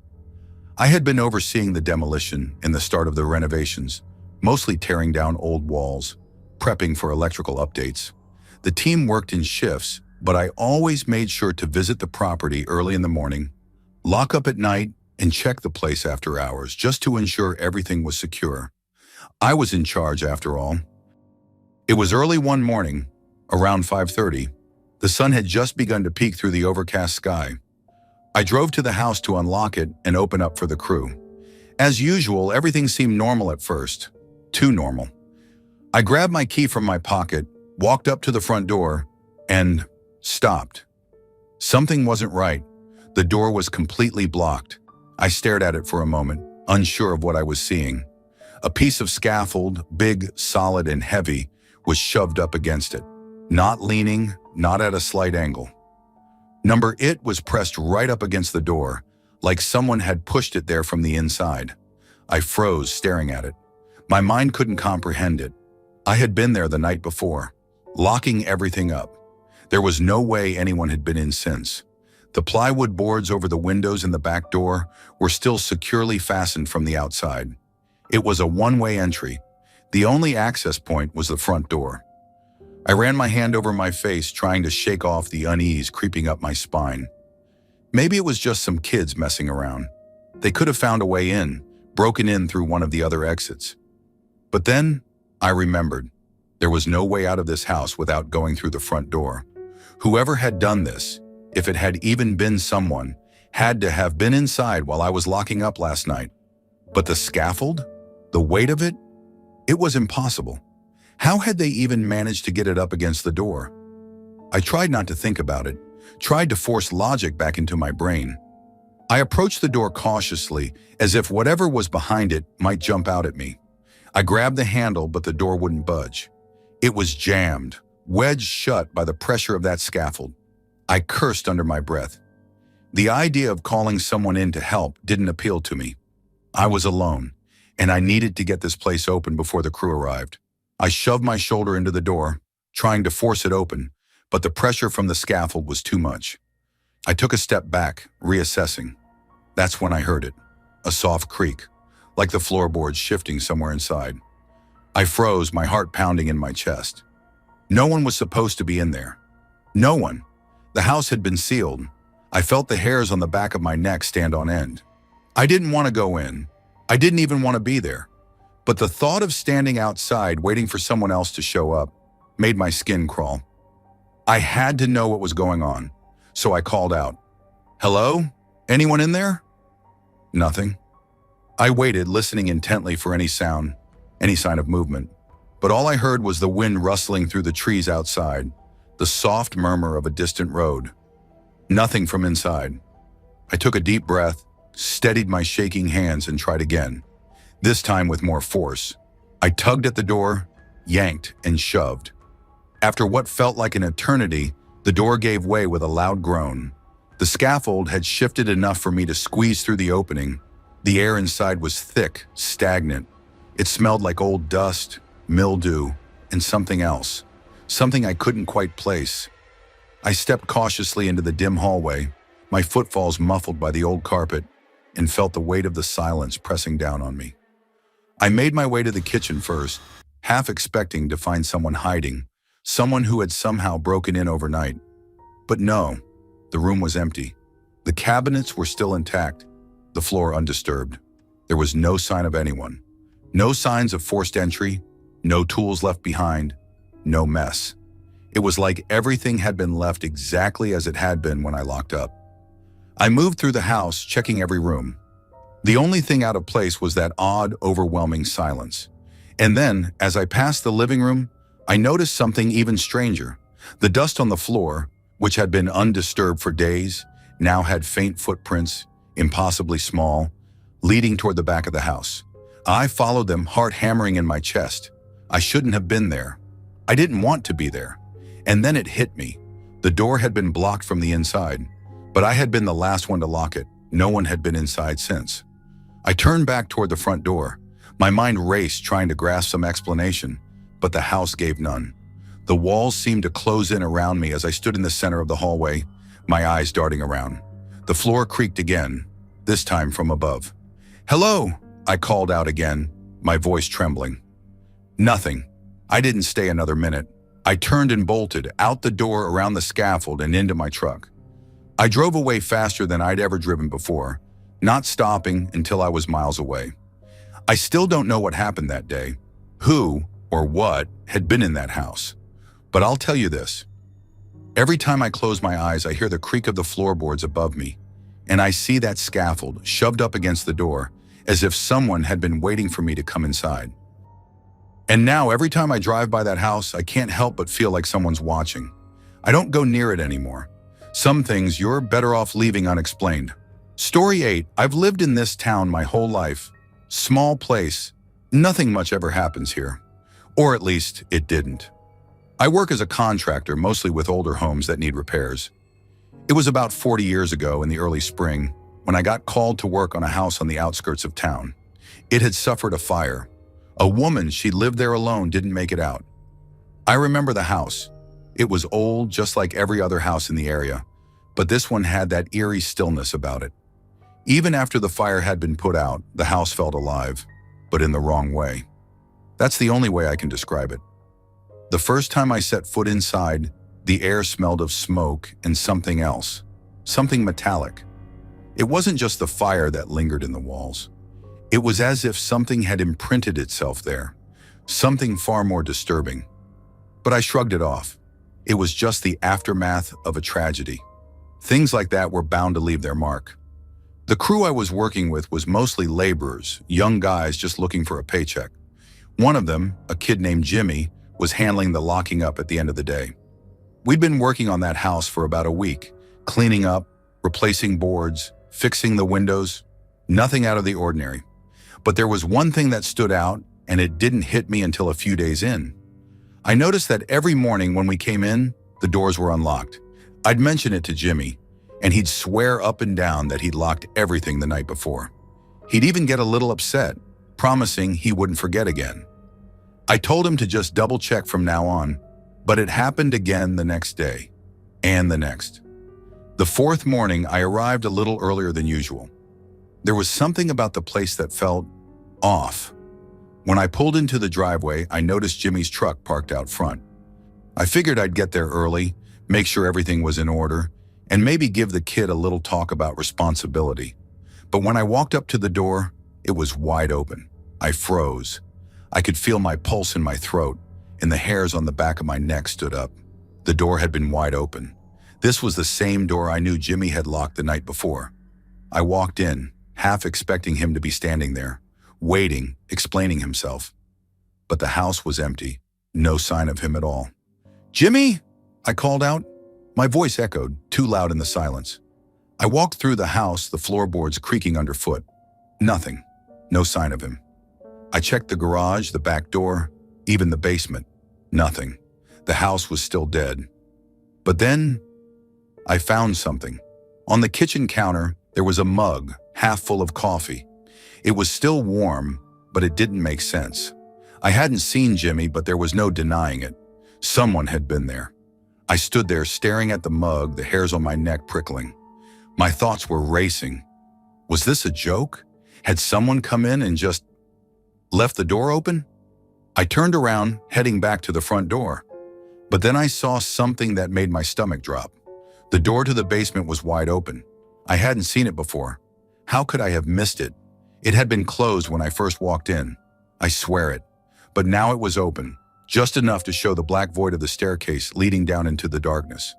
I had been overseeing the demolition and the start of the renovations, mostly tearing down old walls, prepping for electrical updates. The team worked in shifts, but I always made sure to visit the property early in the morning, lock up at night, and check the place after hours just to ensure everything was secure. I was in charge after all. It was early one morning, around 5:30. The sun had just begun to peek through the overcast sky. I drove to the house to unlock it and open up for the crew. As usual, everything seemed normal at first. Too normal. I grabbed my key from my pocket, walked up to the front door, and stopped. Something wasn't right. The door was completely blocked. I stared at it for a moment, unsure of what I was seeing. A piece of scaffold, big, solid, and heavy, was shoved up against it. Not leaning, not at a slight angle. It was pressed right up against the door, like someone had pushed it there from the inside. I froze, staring at it. My mind couldn't comprehend it. I had been there the night before, locking everything up. There was no way anyone had been in since. The plywood boards over the windows and the back door were still securely fastened from the outside. It was a one-way entry. The only access point was the front door. I ran my hand over my face, trying to shake off the unease creeping up my spine. Maybe it was just some kids messing around. They could have found a way in, broken in through one of the other exits. But then, I remembered. There was no way out of this house without going through the front door. Whoever had done this, if it had even been someone, had to have been inside while I was locking up last night. But the scaffold? The weight of it? It was impossible. How had they even managed to get it up against the door? I tried not to think about it, tried to force logic back into my brain. I approached the door cautiously, as if whatever was behind it might jump out at me. I grabbed the handle, but the door wouldn't budge. It was jammed, wedged shut by the pressure of that scaffold. I cursed under my breath. The idea of calling someone in to help didn't appeal to me. I was alone, and I needed to get this place open before the crew arrived. I shoved my shoulder into the door, trying to force it open, but the pressure from the scaffold was too much. I took a step back, reassessing. That's when I heard it, a soft creak, like the floorboards shifting somewhere inside. I froze, my heart pounding in my chest. No one was supposed to be in there. No one. The house had been sealed. I felt the hairs on the back of my neck stand on end. I didn't want to go in. I didn't even want to be there. But the thought of standing outside waiting for someone else to show up made my skin crawl. I had to know what was going on, so I called out, "Hello? Anyone in there?" Nothing. I waited, listening intently for any sound, any sign of movement. But all I heard was the wind rustling through the trees outside, the soft murmur of a distant road. Nothing from inside. I took a deep breath, steadied my shaking hands, and tried again, this time with more force. I tugged at the door, yanked, and shoved. After what felt like an eternity, the door gave way with a loud groan. The scaffold had shifted enough for me to squeeze through the opening. The air inside was thick, stagnant. It smelled like old dust, mildew, and something else. Something I couldn't quite place. I stepped cautiously into the dim hallway, my footfalls muffled by the old carpet, and felt the weight of the silence pressing down on me. I made my way to the kitchen first, half expecting to find someone hiding, someone who had somehow broken in overnight. But no, the room was empty. The cabinets were still intact, the floor undisturbed. There was no sign of anyone. No signs of forced entry, no tools left behind, no mess. It was like everything had been left exactly as it had been when I locked up. I moved through the house, checking every room. The only thing out of place was that odd, overwhelming silence. And then, as I passed the living room, I noticed something even stranger. The dust on the floor, which had been undisturbed for days, now had faint footprints, impossibly small, leading toward the back of the house. I followed them, heart hammering in my chest. I shouldn't have been there. I didn't want to be there. And then it hit me. The door had been blocked from the inside, but I had been the last one to lock it. No one had been inside since. I turned back toward the front door. My mind raced, trying to grasp some explanation, but the house gave none. The walls seemed to close in around me as I stood in the center of the hallway, my eyes darting around. The floor creaked again, this time from above. "Hello," I called out again, my voice trembling. Nothing. I didn't stay another minute. I turned and bolted out the door, around the scaffold, and into my truck. I drove away faster than I'd ever driven before, not stopping until I was miles away. I still don't know what happened that day, who or what had been in that house. But I'll tell you this. Every time I close my eyes, I hear the creak of the floorboards above me, and I see that scaffold shoved up against the door, as if someone had been waiting for me to come inside. And now every time I drive by that house, I can't help but feel like someone's watching. I don't go near it anymore. Some things you're better off leaving unexplained. Story 8. I've lived in this town my whole life. Small place. Nothing much ever happens here. Or at least, it didn't. I work as a contractor, mostly with older homes that need repairs. It was about 40 years ago in the early spring when I got called to work on a house on the outskirts of town. It had suffered a fire. A woman, she lived there alone, didn't make it out. I remember the house. It was old, just like every other house in the area, but this one had that eerie stillness about it. Even after the fire had been put out, the house felt alive, but in the wrong way. That's the only way I can describe it. The first time I set foot inside, the air smelled of smoke and something else, something metallic. It wasn't just the fire that lingered in the walls. It was as if something had imprinted itself there, something far more disturbing. But I shrugged it off. It was just the aftermath of a tragedy. Things like that were bound to leave their mark. The crew I was working with was mostly laborers, young guys just looking for a paycheck. One of them, a kid named Jimmy, was handling the locking up at the end of the day. We'd been working on that house for about a week, cleaning up, replacing boards, fixing the windows, nothing out of the ordinary. But there was one thing that stood out, and it didn't hit me until a few days in. I noticed that every morning when we came in, the doors were unlocked. I'd mention it to Jimmy, and he'd swear up and down that he'd locked everything the night before. He'd even get a little upset, promising he wouldn't forget again. I told him to just double check from now on, but it happened again the next day, and the next. The fourth morning, I arrived a little earlier than usual. There was something about the place that felt off. When I pulled into the driveway, I noticed Jimmy's truck parked out front. I figured I'd get there early, make sure everything was in order, and maybe give the kid a little talk about responsibility. But when I walked up to the door, it was wide open. I froze. I could feel my pulse in my throat, and the hairs on the back of my neck stood up. The door had been wide open. This was the same door I knew Jimmy had locked the night before. I walked in, half expecting him to be standing there, waiting, explaining himself. But the house was empty, no sign of him at all. "Jimmy!" I called out. My voice echoed, too loud in the silence. I walked through the house, the floorboards creaking underfoot. Nothing, no sign of him. I checked the garage, the back door, even the basement. Nothing. The house was still dead. But then, I found something. On the kitchen counter, there was a mug, half full of coffee. It was still warm, but it didn't make sense. I hadn't seen Jimmy, but there was no denying it. Someone had been there. I stood there staring at the mug, the hairs on my neck prickling. My thoughts were racing. Was this a joke? Had someone come in and just left the door open? I turned around, heading back to the front door. But then I saw something that made my stomach drop. The door to the basement was wide open. I hadn't seen it before. How could I have missed it? It had been closed when I first walked in. I swear it. But now it was open, just enough to show the black void of the staircase leading down into the darkness.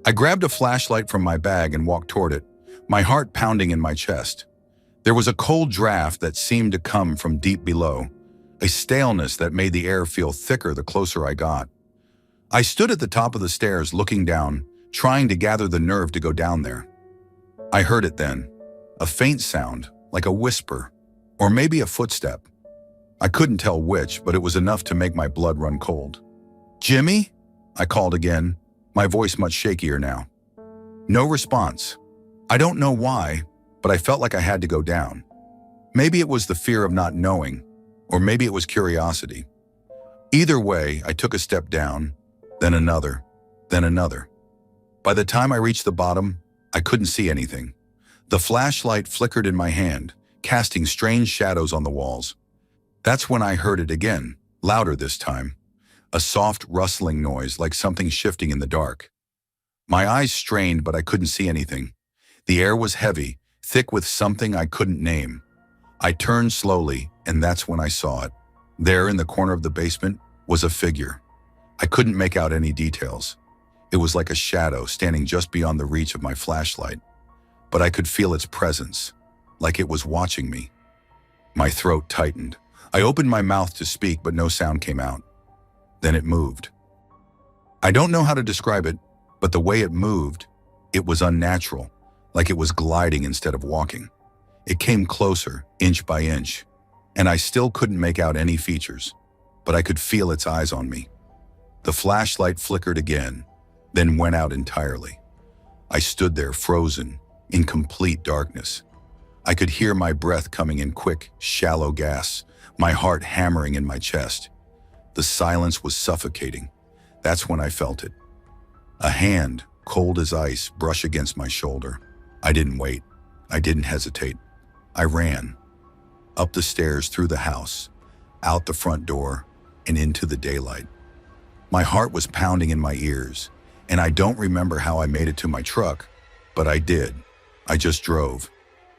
I grabbed a flashlight from my bag and walked toward it, my heart pounding in my chest. There was a cold draft that seemed to come from deep below, a staleness that made the air feel thicker the closer I got. I stood at the top of the stairs looking down, trying to gather the nerve to go down there. I heard it then, a faint sound, like a whisper, or maybe a footstep. I couldn't tell which, but it was enough to make my blood run cold. "Jimmy?" I called again, my voice much shakier now. No response. I don't know why, but I felt like I had to go down. Maybe it was the fear of not knowing, or maybe it was curiosity. Either way, I took a step down, then another, then another. By the time I reached the bottom, I couldn't see anything. The flashlight flickered in my hand, casting strange shadows on the walls. That's when I heard it again, louder this time. A soft rustling noise like something shifting in the dark. My eyes strained, but I couldn't see anything. The air was heavy, thick with something I couldn't name. I turned slowly, and that's when I saw it. There in the corner of the basement was a figure. I couldn't make out any details. It was like a shadow standing just beyond the reach of my flashlight. But I could feel its presence, like it was watching me. My throat tightened. I opened my mouth to speak, but no sound came out. Then it moved. I don't know how to describe it, but the way it moved, it was unnatural, like it was gliding instead of walking. It came closer, inch by inch, and I still couldn't make out any features, but I could feel its eyes on me. The flashlight flickered again, then went out entirely. I stood there frozen, in complete darkness. I could hear my breath coming in quick, shallow gasps, my heart hammering in my chest. The silence was suffocating. That's when I felt it. A hand, cold as ice, brush against my shoulder. I didn't wait. I didn't hesitate. I ran. Up the stairs, through the house, out the front door, and into the daylight. My heart was pounding in my ears, and I don't remember how I made it to my truck, but I did. I just drove.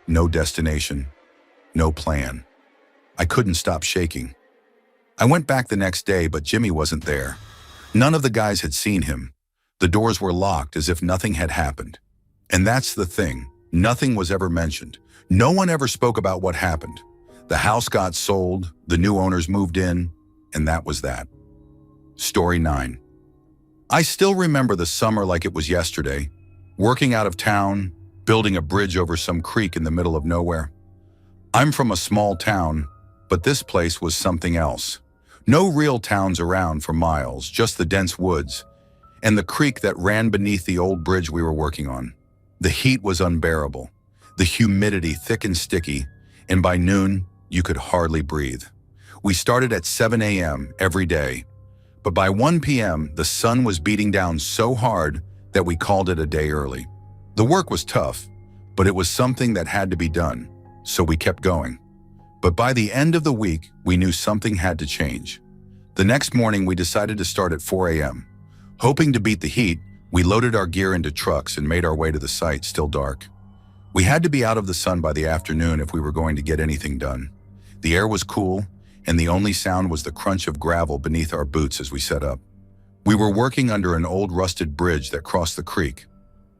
No destination, no plan. I couldn't stop shaking. I went back the next day, but Jimmy wasn't there. None of the guys had seen him. The doors were locked as if nothing had happened. And that's the thing, nothing was ever mentioned. No one ever spoke about what happened. The house got sold, the new owners moved in, and that was that. Story 9. I still remember the summer like it was yesterday, working out of town, building a bridge over some creek in the middle of nowhere. I'm from a small town, but this place was something else. No real towns around for miles, just the dense woods, and the creek that ran beneath the old bridge we were working on. The heat was unbearable, the humidity thick and sticky, and by noon, you could hardly breathe. We started at 7 a.m. every day, but by 1 p.m., the sun was beating down so hard that we called it a day early. The work was tough, but it was something that had to be done, so we kept going. But by the end of the week, we knew something had to change. The next morning, we decided to start at 4 a.m. Hoping to beat the heat, we loaded our gear into trucks and made our way to the site, still dark. We had to be out of the sun by the afternoon if we were going to get anything done. The air was cool, and the only sound was the crunch of gravel beneath our boots as we set up. We were working under an old rusted bridge that crossed the creek.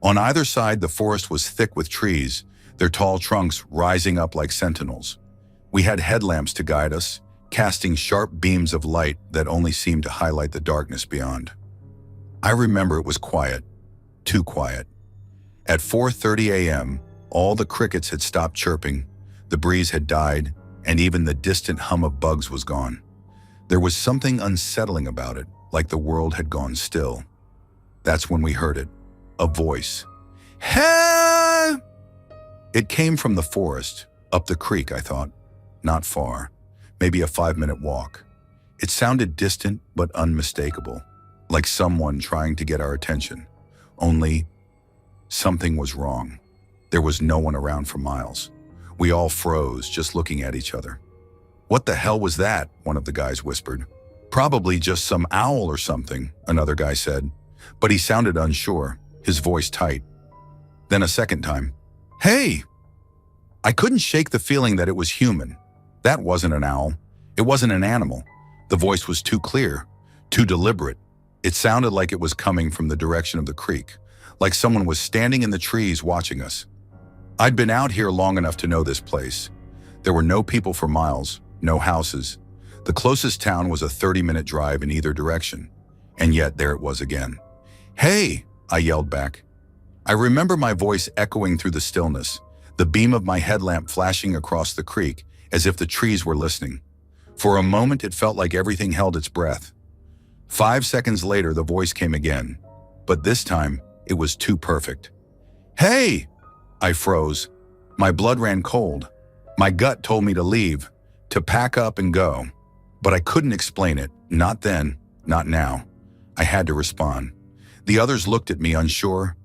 On either side, the forest was thick with trees, their tall trunks rising up like sentinels. We had headlamps to guide us, casting sharp beams of light that only seemed to highlight the darkness beyond. I remember it was quiet, too quiet. At 4:30 a.m., all the crickets had stopped chirping, the breeze had died, and even the distant hum of bugs was gone. There was something unsettling about it, like the world had gone still. That's when we heard it. A voice. Hey! It came from the forest, up the creek, I thought. Not far, maybe a 5-minute walk. It sounded distant but unmistakable, like someone trying to get our attention. Only, something was wrong. There was no one around for miles. We all froze, just looking at each other. What the hell was that? One of the guys whispered. Probably just some owl or something, another guy said. But he sounded unsure, his voice tight. Then a second time, hey! I couldn't shake the feeling that it was human. That wasn't an owl. It wasn't an animal. The voice was too clear, too deliberate. It sounded like it was coming from the direction of the creek, like someone was standing in the trees watching us. I'd been out here long enough to know this place. There were no people for miles, no houses. The closest town was a 30-minute drive in either direction. And yet there it was again. Hey! I yelled back. I remember my voice echoing through the stillness, the beam of my headlamp flashing across the creek as if the trees were listening. For a moment, it felt like everything held its breath. 5 seconds later, the voice came again, but this time, it was too perfect. Hey! I froze. My blood ran cold. My gut told me to leave, to pack up and go. But I couldn't explain it, not then, not now. I had to respond. The others looked at me unsure,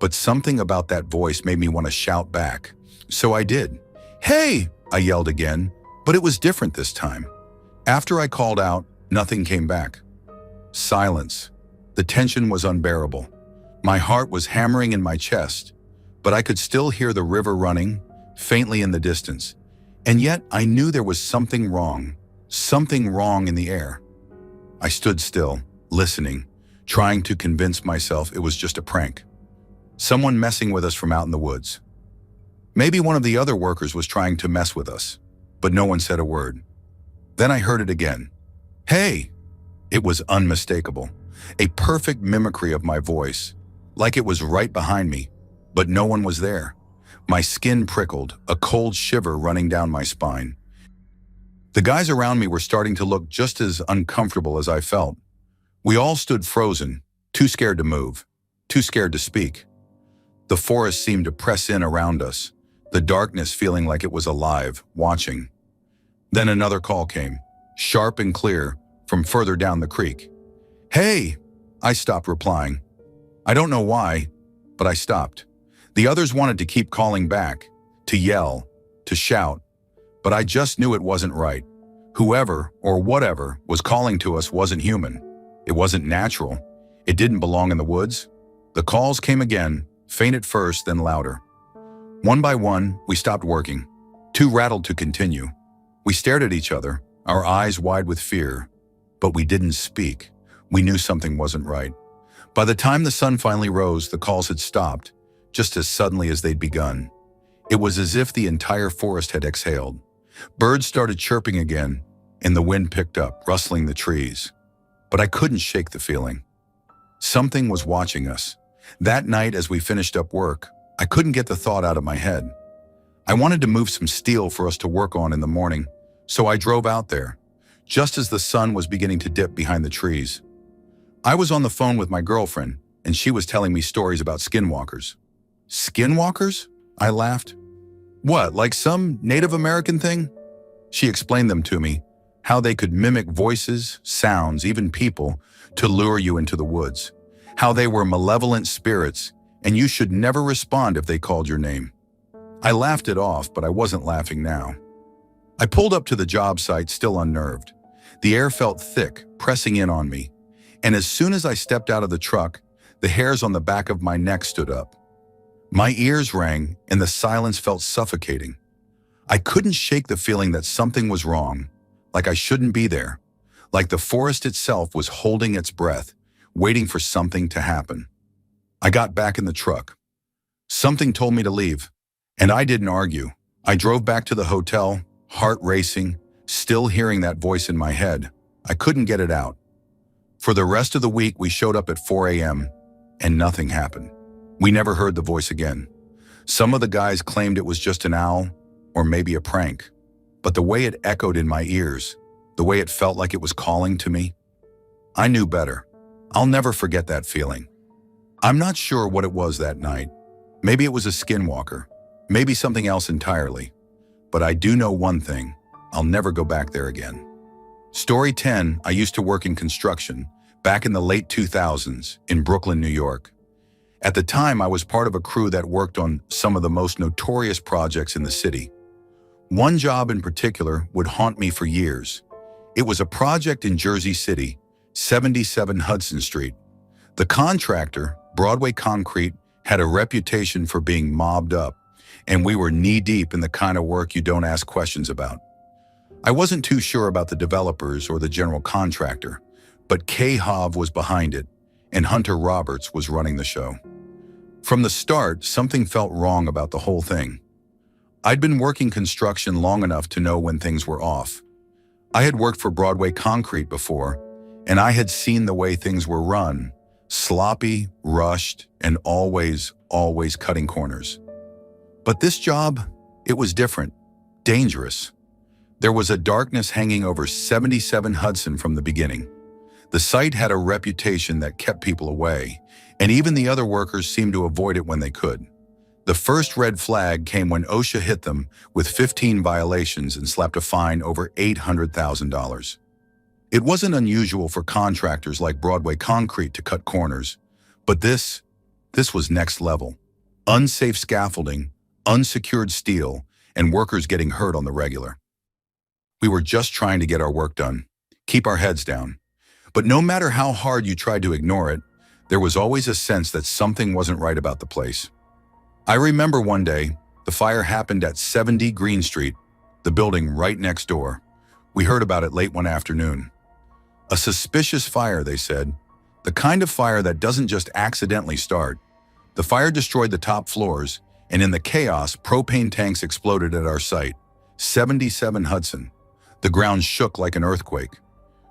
but something about that voice made me want to shout back. So I did. Hey! I yelled again, but it was different this time. After I called out, nothing came back. Silence. The tension was unbearable. My heart was hammering in my chest, but I could still hear the river running, faintly in the distance. And yet I knew there was something wrong in the air. I stood still, listening, trying to convince myself it was just a prank. Someone messing with us from out in the woods. Maybe one of the other workers was trying to mess with us. but no one said a word. Then I heard it again. Hey! It was unmistakable, a perfect mimicry of my voice, like it was right behind me, but no one was there. My skin prickled, a cold shiver running down my spine. The guys around me were starting to look just as uncomfortable as I felt. We all stood frozen, too scared to move, too scared to speak. The forest seemed to press in around us, the darkness feeling like it was alive, watching. Then another call came, sharp and clear, from further down the creek. Hey! I stopped replying. I don't know why, but I stopped. The others wanted to keep calling back, to yell, to shout, but I just knew it wasn't right. Whoever, or whatever, was calling to us wasn't human. It wasn't natural. It didn't belong in the woods. The calls came again, faint at first, then louder. One by one, we stopped working, too rattled to continue. We stared at each other, our eyes wide with fear, but we didn't speak. We knew something wasn't right. By the time the sun finally rose, the calls had stopped, just as suddenly as they'd begun. It was as if the entire forest had exhaled. Birds started chirping again, and the wind picked up, rustling the trees. But I couldn't shake the feeling. Something was watching us. That night, as we finished up work, I couldn't get the thought out of my head. I wanted to move some steel for us to work on in the morning, so I drove out there, just as the sun was beginning to dip behind the trees. I was on the phone with my girlfriend, and she was telling me stories about skinwalkers. Skinwalkers? I laughed. What, like some Native American thing? She explained them to me, how they could mimic voices, sounds, even people, to lure you into the woods. How they were malevolent spirits, and you should never respond if they called your name. I laughed it off, but I wasn't laughing now. I pulled up to the job site, still unnerved. The air felt thick, pressing in on me, and as soon as I stepped out of the truck, the hairs on the back of my neck stood up. My ears rang, and the silence felt suffocating. I couldn't shake the feeling that something was wrong, like I shouldn't be there, like the forest itself was holding its breath, waiting for something to happen. I got back in the truck. Something told me to leave, and I didn't argue. I drove back to the hotel, heart racing, still hearing that voice in my head. I couldn't get it out. For the rest of the week, we showed up at 4 a.m., and nothing happened. We never heard the voice again. Some of the guys claimed it was just an owl, or maybe a prank. But the way it echoed in my ears, the way it felt like it was calling to me, I knew better. I'll never forget that feeling. I'm not sure what it was that night. Maybe it was a skinwalker, maybe something else entirely. But I do know one thing, I'll never go back there again. Story 10, I used to work in construction, back in the late 2000s, in Brooklyn, New York. At the time, I was part of a crew that worked on some of the most notorious projects in the city. One job in particular would haunt me for years. It was a project in Jersey City, 77 Hudson Street. The contractor, Broadway Concrete, had a reputation for being mobbed up, and we were knee-deep in the kind of work you don't ask questions about. I wasn't too sure about the developers or the general contractor, but Kay Hav was behind it, and Hunter Roberts was running the show. From the start, something felt wrong about the whole thing. I'd been working construction long enough to know when things were off. I had worked for Broadway Concrete before, and I had seen the way things were run, sloppy, rushed, and always cutting corners. But this job, it was different, dangerous. There was a darkness hanging over 77 Hudson from the beginning. The site had a reputation that kept people away, and even the other workers seemed to avoid it when they could. The first red flag came when OSHA hit them with 15 violations and slapped a fine over $800,000. It wasn't unusual for contractors like Broadway Concrete to cut corners, but this was next level. Unsafe scaffolding, unsecured steel, and workers getting hurt on the regular. We were just trying to get our work done, keep our heads down. But no matter how hard you tried to ignore it, there was always a sense that something wasn't right about the place. I remember one day, the fire happened at 70 Green Street, the building right next door. We heard about it late one afternoon. A suspicious fire, they said. The kind of fire that doesn't just accidentally start. The fire destroyed the top floors, and in the chaos, propane tanks exploded at our site, 77 Hudson. The ground shook like an earthquake.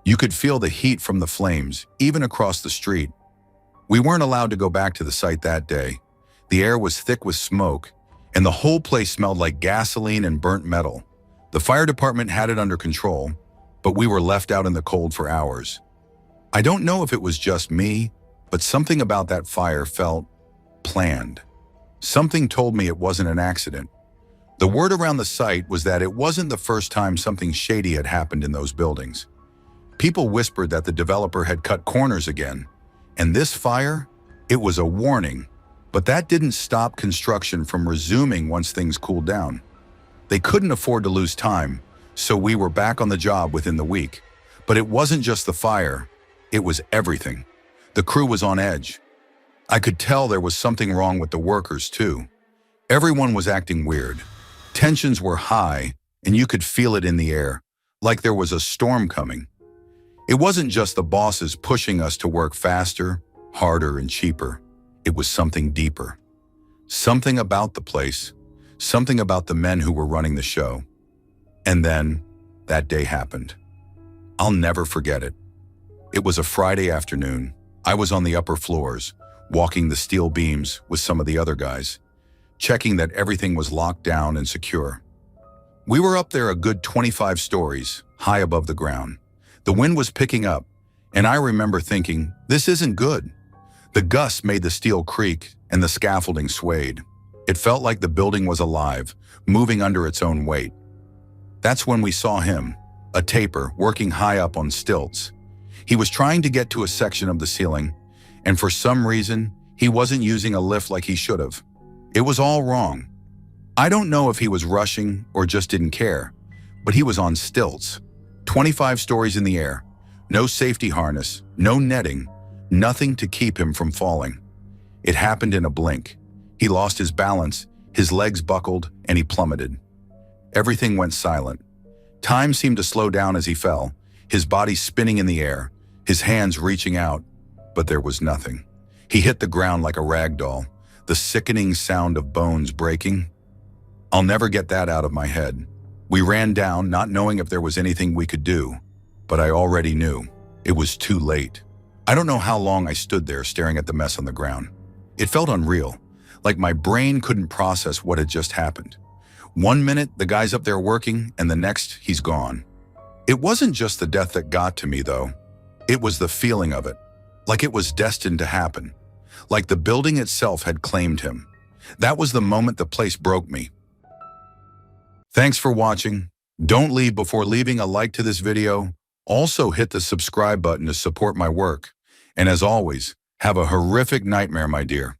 You could feel the heat from the flames, even across the street. We weren't allowed to go back to the site that day. The air was thick with smoke, and the whole place smelled like gasoline and burnt metal. The fire department had it under control, but we were left out in the cold for hours. I don't know if it was just me, but something about that fire felt planned. Something told me it wasn't an accident. The word around the site was that it wasn't the first time something shady had happened in those buildings. People whispered that the developer had cut corners again, and this fire, it was a warning. But that didn't stop construction from resuming once things cooled down. They couldn't afford to lose time, so we were back on the job within the week. But it wasn't just the fire, it was everything. The crew was on edge. I could tell there was something wrong with the workers too. Everyone was acting weird. Tensions were high, and you could feel it in the air, like there was a storm coming. It wasn't just the bosses pushing us to work faster, harder, and cheaper. It was something deeper. Something about the place, something about the men who were running the show. And then, that day happened. I'll never forget it. It was a Friday afternoon. I was on the upper floors, walking the steel beams with some of the other guys, checking that everything was locked down and secure. We were up there a good 25 stories, high above the ground. The wind was picking up, and I remember thinking, this isn't good. The gusts made the steel creak and the scaffolding swayed. It felt like the building was alive, moving under its own weight. That's when we saw him, a taper working high up on stilts. He was trying to get to a section of the ceiling, and for some reason, he wasn't using a lift like he should have. It was all wrong. I don't know if he was rushing or just didn't care, but he was on stilts, 25 stories in the air, no safety harness, no netting, nothing to keep him from falling. It happened in a blink. He lost his balance, his legs buckled, and he plummeted. Everything went silent. Time seemed to slow down as he fell, his body spinning in the air, his hands reaching out, but there was nothing. He hit the ground like a rag doll, the sickening sound of bones breaking. I'll never get that out of my head. We ran down, not knowing if there was anything we could do, but I already knew. It was too late. I don't know how long I stood there staring at the mess on the ground. It felt unreal, like my brain couldn't process what had just happened. One minute, the guy's up there working, and the next, he's gone. It wasn't just the death that got to me, though. It was the feeling of it, like it was destined to happen, like the building itself had claimed him. That was the moment the place broke me. Thanks for watching. Don't leave before leaving a like to this video. Also hit the subscribe button to support my work. And as always, have a horrific nightmare, my dear.